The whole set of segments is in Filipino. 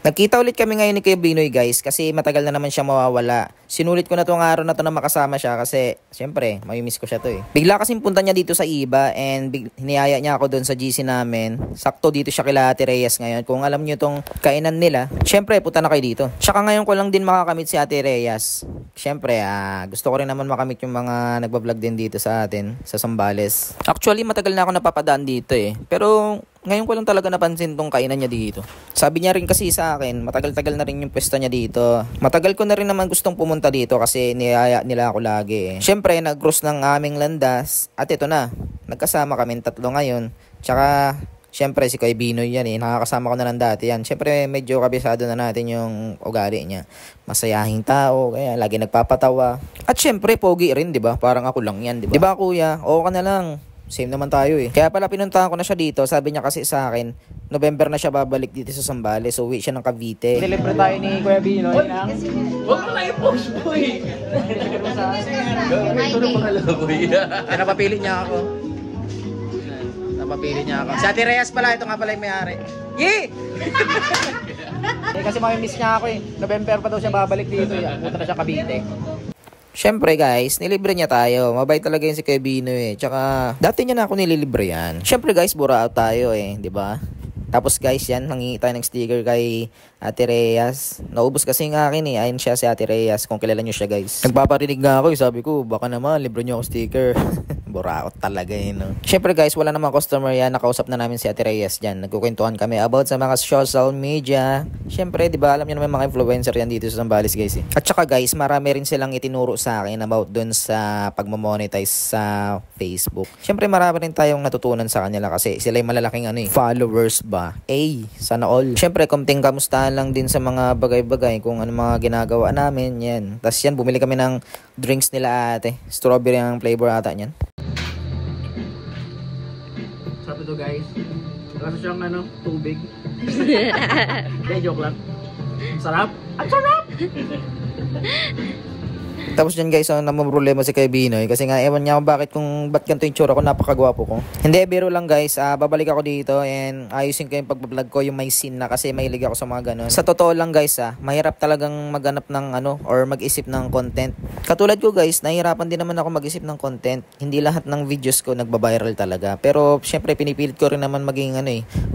Nagkita ulit kami ngayon ni Kuya Binoy guys kasi matagal na naman siya mawawala. Sinulit ko na tong araw na to na makasama siya kasi syempre mamimiss ko siya to eh. Bigla kasing punta niya dito sa iba and hiniyaya niya ako doon sa GC namin. Sakto dito siya kila Ate Reyes ngayon. Kung alam niyo tong kainan nila, syempre punta na kayo dito. Tsaka ngayon ko lang din makakamit si Ate Reyes. Syempre gusto ko rin naman makamit yung mga nagbablog din dito sa atin sa Zambales. Actually matagal na ako napapadaan dito eh. Pero ngayon ko lang talaga napansin tong kainan niya dito. Sabi niya rin kasi sa akin, matagal-tagal na rin yung pwesto niya dito. Matagal ko na rin naman gustong pumunta dito kasi niyaya nila ako lagi eh. Siyempre, nag-cross ng aming landas at ito na. Nagkasama kami tatlo ngayon. Tsaka, siyempre si Kuya Binoy yan eh. Nakakasama ko na lang dati yan. Siyempre, medyo kabisado na natin yung ugali niya. Masayahing tao, kaya lagi nagpapatawa. At siyempre, pogi rin, di ba? Parang ako lang yan, di ba? Di ba kuya? Oo ka na lang. Same naman tayo eh. Kaya pala pinuntahan ko na siya dito. Sabi niya kasi sa akin, November na siya babalik dito sa Zambales. So, uwi siya ng Cavite. Deliver tayo ni Kuya Binoy ng... Huwag mo na i-post mo eh. Ito na pangalan ko eh. Napapili niya ako. Napapili niya ako. Si Ate Reyes pala. Ito nga pala yung may-ari. Yee! Kasi mamimiss niya ako eh. November pa daw siya babalik dito. Punta na siya Cavite. Siyempre guys, nilibre niya tayo. Mabait talaga yun si Kuya Binoy eh. Tsaka, dati niya na ako nililibre yan. Siyempre guys, bura out tayo eh, di ba? Tapos guys yan, nangingi tayo ng sticker kay Ate Reyes. Naubos kasi ng akin eh. Ayun siya si Ate Reyes, kung kilala nyo siya guys. Nagpaparinig nga ako eh. Sabi ko, baka naman, libre nyo ako sticker. Buraot talaga eh, no? Siyempre guys, wala namang customer yan. Nakausap na namin si Ate Reyes dyan. Nagkukwentuhan kami about sa mga social media. Siyempre, di ba, alam nyo naman mga influencer yan dito sa Zambales guys eh. At saka guys, marami rin silang itinuro sa akin about dun sa pagmamonetize sa Facebook. Siyempre, marami rin tayong natutunan sa kanila kasi sila yung malalaking followers ba? Sana all. Siyempre, kumting kamustahan lang din sa mga bagay-bagay kung ano mga ginagawa namin, yan. Tapos yan, bumili kami ng drinks nila ate. Strawberry ang flavor ata yan. Sarap ito guys. Lasa siyang tubig. Hindi, joke lang. Sarap. Ang sarap! Tapos dyan guys, namumroblema si Kuya Binoy kasi nga ewan niya kung ba't ganito yung tsura ko, napakagwapo ko. Hindi, biro lang guys, babalik ako dito and ayusin ko yung pagbablog ko, yung may scene na kasi mahilig ako sa mga ganun. Sa totoo lang guys mahirap talagang maghanap ng or mag-isip ng content. Katulad ko guys, nahihirapan din naman ako mag-isip ng content. Hindi lahat ng videos ko nagba-viral talaga. Pero syempre pinipilit ko rin naman maging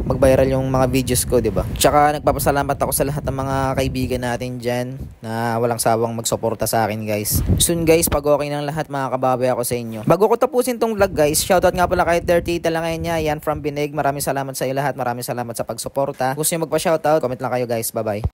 mag-viral yung mga videos ko, 'di ba? Tsaka nagpapasalamat ako sa lahat ng mga kaibigan natin diyan na walang sawang magsuporta sa akin guys. Soon guys, pag okay ng lahat, makakabawi ako sa inyo. Bago ko tapusin tong vlog guys, shoutout nga pala kay Dirty Talangenya, yan from Binig. Maraming salamat sa iyo lahat. Maraming salamat sa pagsuporta. Gusto niyo magpa-shoutout, comment lang kayo guys. Bye bye.